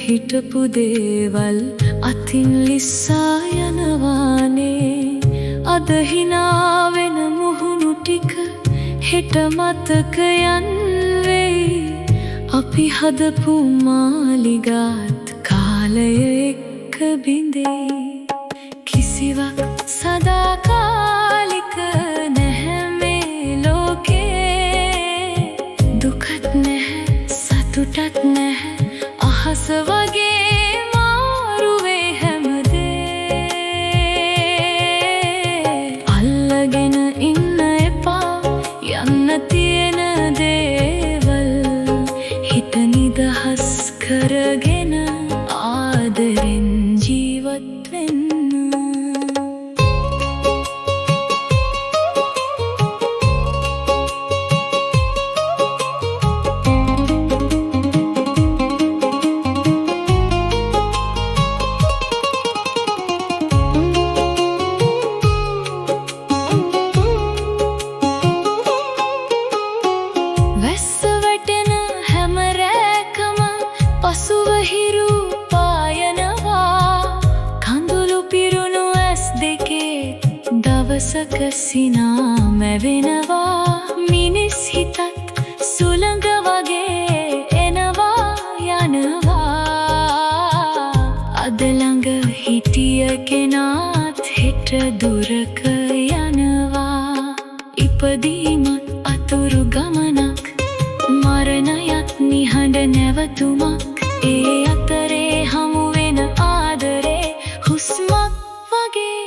හිටපු දේවල් අතින් ලිස්සා යනවානේ. අද හිනාවෙන මුහුණු ටික හෙට මතකයන් වෙයි. අපි හදපු මාලිගාත් කාලය එක්ක බිඳෙයි. කිසිවක් සදාකාලික නැහැ මේ ලෝකේ. දුකත් නැහැ සතුටත් නැහැ අහස වගේ මාරුවේ හැමදේ. අල්ලගෙන ඉන්න එපා යන්න තියෙන දේවල්. හිත නිදහස් කරගෙන ආදරෙන් ජීවත් වෙන්න. පසුව හිරු පායනවා කඳුළු පිරුණු ඇස් දෙකේ දවසක සිනා මැවෙනවා. මිනිස් හිතත් සුළඟ වගේ එනවා යනවා. අද ළඟ හිටිය කෙනාත් හෙට දුරක යනවා. ඉපදීමත් අතුරු ගමනක් මරණයත් නිහඬ නැවතුමක්. ඒ අතරේ හමුවෙන ආදරේ හුස්මක් වගේ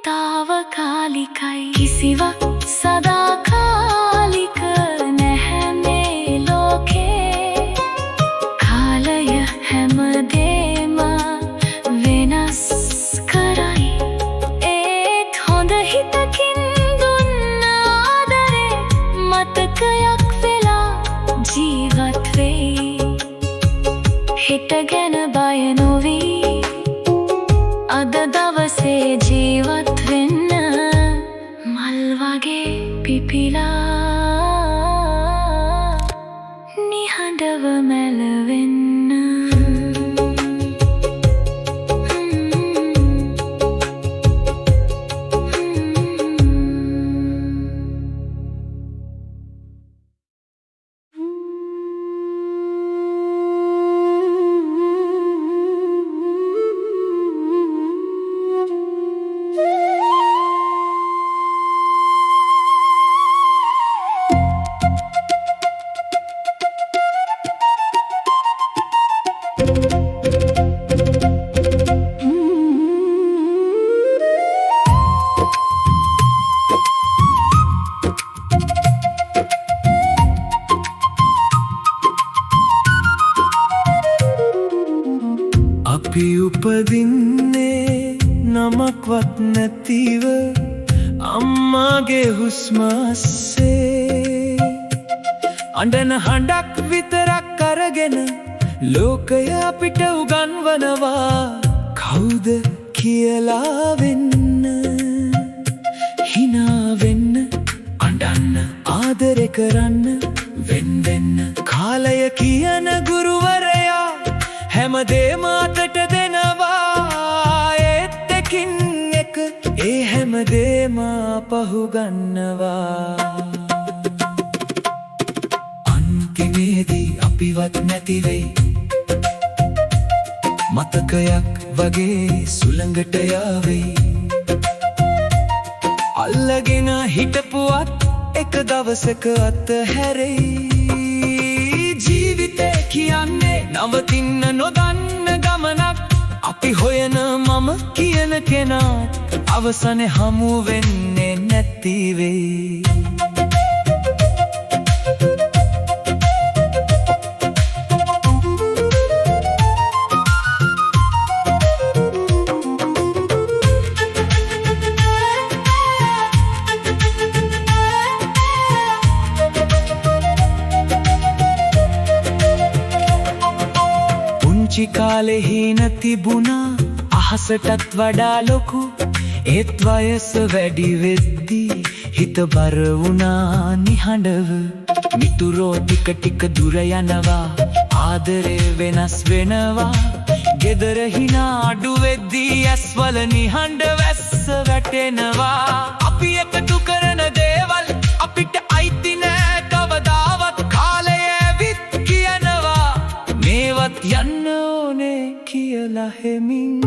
තාවකාලිකයි. කිසිවක් සදාකාලික නැහැ මේ ලෝකේ. කාලය හැමදේම වෙනස් කරයි. ඒත් හොඳ හිතකින් දුන්න ආදරේ මතකයක් වෙලා ජීවත් වෙයි. හිත ගැන බය නොවී අද දවසේ ජීවත් වෙන්න. මල් වගේ පිපිලා නිහඬව මැලවෙන්න. අපි උපදින්නේ නමක්වත් නැතිව අම්මාගේ හුස්ම අස්සේ. අඬන හඬක් විතරක් අරගෙන ලෝකය අපිට උගන්වනවා කවුද කියලා වෙන්න. හිනා වෙන්න අඬන්න ආදරේ කරන්න වෙන්න. කාලය කියන ගුරුවරයා හැමදේම අතට දෙනවා. ඒත් එකින් එක ඒ හැමදේම පහු ගන්නවා. අන්තිමේදී අපිවත් නැති වෙයි. මතකයක් වගේ සුළඟට යාවෙයි. අල්ලගෙන හිටපුවත් එක දවසක අතහැරෙයි. ජීවිතේ කියන්නේ නවතින්න නොදන්න ගමනක්. අපි හොයන මම කියන කෙනාත් අවසනේ හමු වෙන්නේ නැති වෙයි. පුංචි කාලේ හීන තිබුණා අහසටත් වඩා ලොකු. ඒත් වයස වැඩි වෙද්දී හිත බර වුණා නිහඬව. මිතුරෝ ටික ටික දුර යනවා ආදරේ වෙනස් වෙනවා. ගෙදර හිනා අඩු වෙද්දී ඇස්වල නිහඬ වැස්ස වැටෙනවා. අපි එකතු කරන දේවල් අපිට අයිති නෑ කවදාවත්. කාලය ඇවිත් කියනවා මේවත් යන්න ඕනේ කියලා හෙමින්.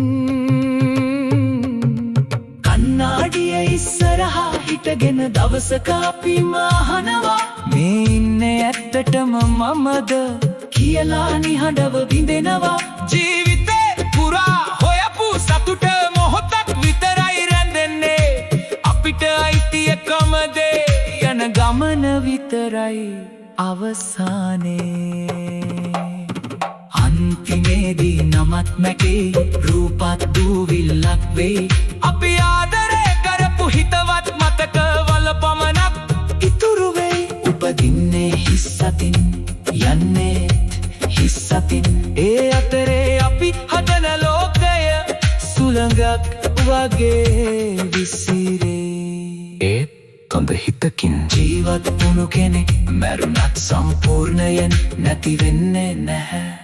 කන්නාඩිය ඉස්සරහා හිටගෙන දවසක අපිම අහනවා මේ ඉන්නේ ඇත්තටම මමද කියලා නිහඬව බිඳෙනවා. ජීවිතේ පුරා හොයපු සතුට මොහොතක් විතරයි රැඳෙන්නේ. අපිට අයිති එකම දේ යන ගමන විතරයි අවසානේ. අන්තිමේදී නමත් මැකේ රූපත් දූවිල්ලක් වෙයි. අපි ආදරය කරපු හිතවත් මතකවල පමණක් ඉතුරු වෙයි. උපදින්නේ හිස් අතින් යන්නේ හිස් අතින්. ඒ අතරේ අපි හදන ලෝකය සුළඟක් වගේ විසිරේ. ඒත් හොඳ හිතකින් ජීවත් වුණු කෙනෙක් මැරුණත් සම්පූර්ණයෙන් නැති වෙන්නේ නැහැ.